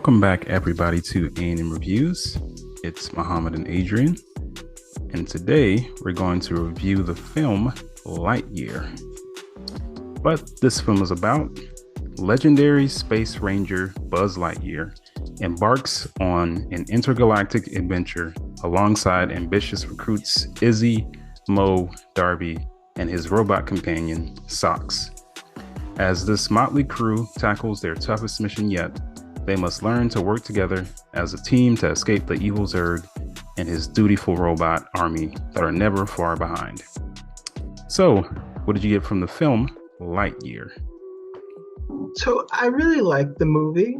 Welcome back, everybody, to A&M Reviews. It's Muhammad and Adrian, and today we're going to review the film Lightyear. What this film is about: legendary space ranger Buzz Lightyear embarks on an intergalactic adventure alongside ambitious recruits Izzy, Mo, Darby, and his robot companion, Socks. As this motley crew tackles their toughest mission yet, they must learn to work together as a team to escape the evil Zurg and his dutiful robot army that are never far behind. So, what did you get from the film Lightyear? So I really like the movie.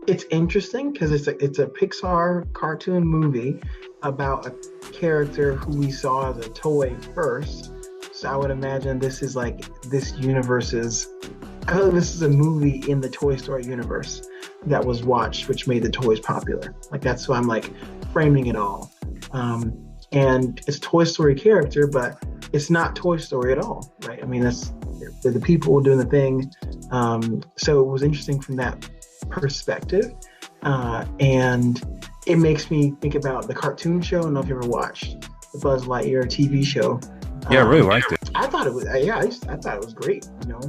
It's interesting because it's a Pixar cartoon movie about a character who we saw as a toy first. So I would imagine this is like this universe's. I feel like this is a movie in the Toy Story universe that was watched, which made the toys popular. Like that's why I'm like framing it all. And it's a Toy Story character, but it's not Toy Story at all, right? I mean, they're the people doing the thing. So it was interesting from that perspective. And it makes me think about the cartoon show. I don't know if you ever watched the Buzz Lightyear TV show. Yeah, I really liked it. I thought it was, I thought it was great, you know?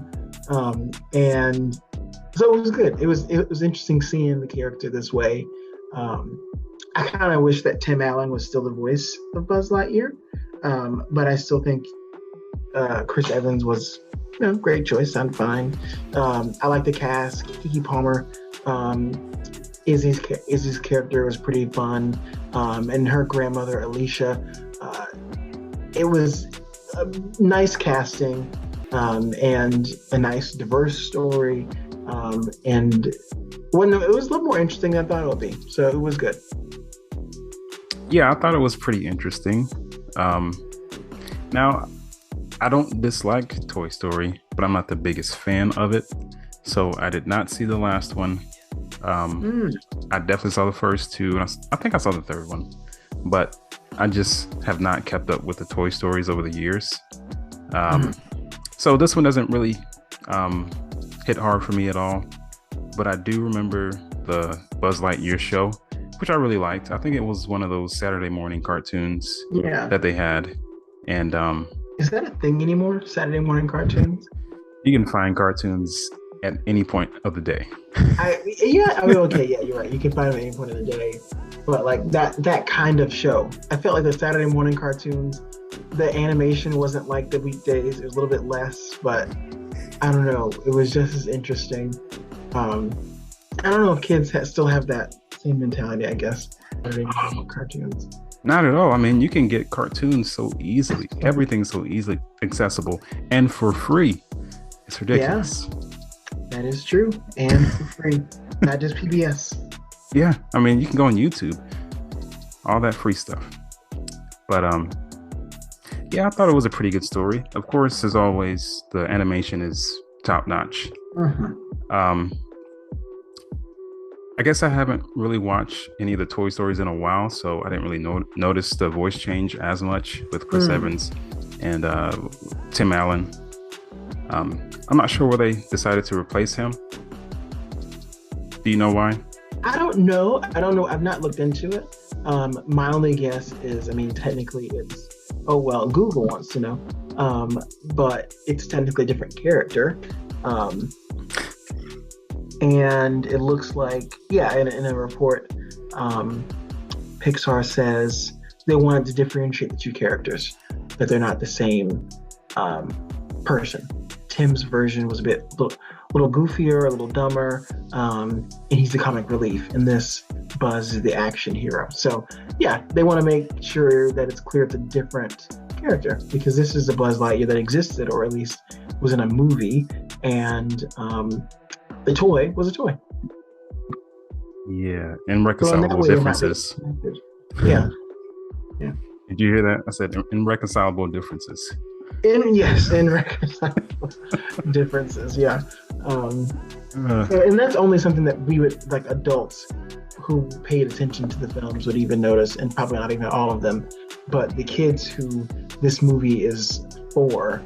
And so it was good. It was interesting seeing the character this way. I kind of wish that Tim Allen was still the voice of Buzz Lightyear. But I still think Chris Evans was, great choice. Sounded fine. I like the cast. Keke Palmer, Izzy's character was pretty fun, and her grandmother Alicia. It was a nice casting, and a nice diverse story, and it was a little more interesting than I thought it would be. So it was good. Yeah, I thought it was pretty interesting. Now, I don't dislike Toy Story, but I'm not the biggest fan of it. So I did not see the last one. I definitely saw the first two, and I think I saw the third one, but I just have not kept up with the Toy Stories over the years. So this one doesn't really hit hard for me at all, but I do remember the Buzz Lightyear show, which I really liked. I think it was one of those Saturday morning cartoons that they had. And is that a thing anymore? Saturday morning cartoons? You can find cartoons at any point of the day. You're right. You can find them at any point of the day. But like that kind of show, I felt like the Saturday morning cartoons, the animation wasn't like the weekdays. It was a little bit less, but I don't know. It was just as interesting. I don't know if kids still have that same mentality, I guess. Saturday morning cartoons. Not at all. I mean, you can get cartoons so easily. Everything's so easily accessible and for free. It's ridiculous. Yeah, that is true. And for free. Not just PBS. Yeah. I mean, you can go on YouTube. All that free stuff. But yeah, I thought it was a pretty good story. Of course, as always, the animation is top notch. I guess I haven't really watched any of the Toy Stories in a while, so I didn't really notice the voice change as much with Chris Evans and Tim Allen. I'm not sure why they decided to replace him. Do you know why? I don't know. I've not looked into it. My only guess is, technically it's, Google wants to know. But it's technically a different character. And it looks like, in a report, Pixar says they wanted to differentiate the two characters, but they're not the same person. Tim's version was a little goofier, a little dumber, and he's the comic relief. And this Buzz is the action hero. So, they want to make sure that it's clear it's a different character, because this is a Buzz Lightyear that existed, or at least was in a movie, and the toy was a toy. Yeah, irreconcilable differences. Yeah. Did you hear that? I said irreconcilable differences. Irreconcilable differences. Yeah. And that's only something that we would, like adults who paid attention to the films, would even notice, and probably not even all of them. But the kids who this movie is for,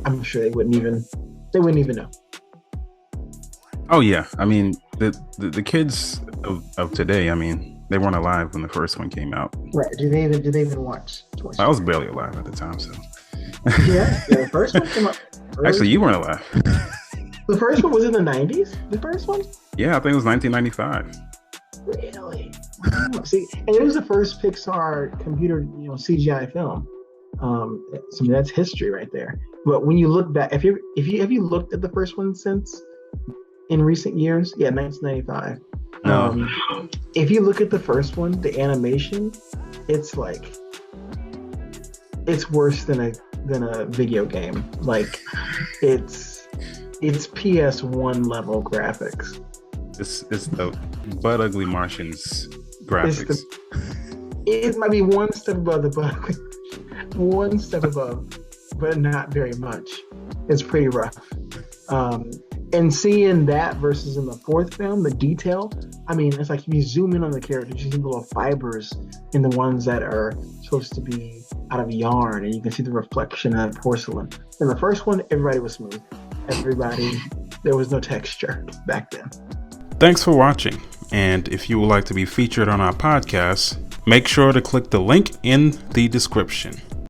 I'm sure they wouldn't even know. Oh yeah, I mean, the kids of today, I mean, they weren't alive when the first one came out. Right? Did they even watch Toy Story? I was barely alive at the time, so. Yeah, the first one came out. Actually, you weren't alive. The first one was in the 90s. The first one. Yeah, I think it was 1995. Really? Wow. See, and it was the first Pixar computer, CGI film. So that's history right there. But when you look back, have you looked at the first one since in recent years? Yeah, 1995. No. If you look at the first one, the animation, it's worse than a video game. Like it's PS1 level graphics. It's the butt ugly Martians graphics. It might be one step above the butt ugly. One step above, but not very much. It's pretty rough. And seeing that versus in the fourth film, the detail, I mean, it's like if you zoom in on the characters, you see the little fibers in the ones that are supposed to be out of yarn, and you can see the reflection of porcelain. In the first one, everybody was smooth. There was no texture back then. Thanks for watching. And if you would like to be featured on our podcast, make sure to click the link in the description.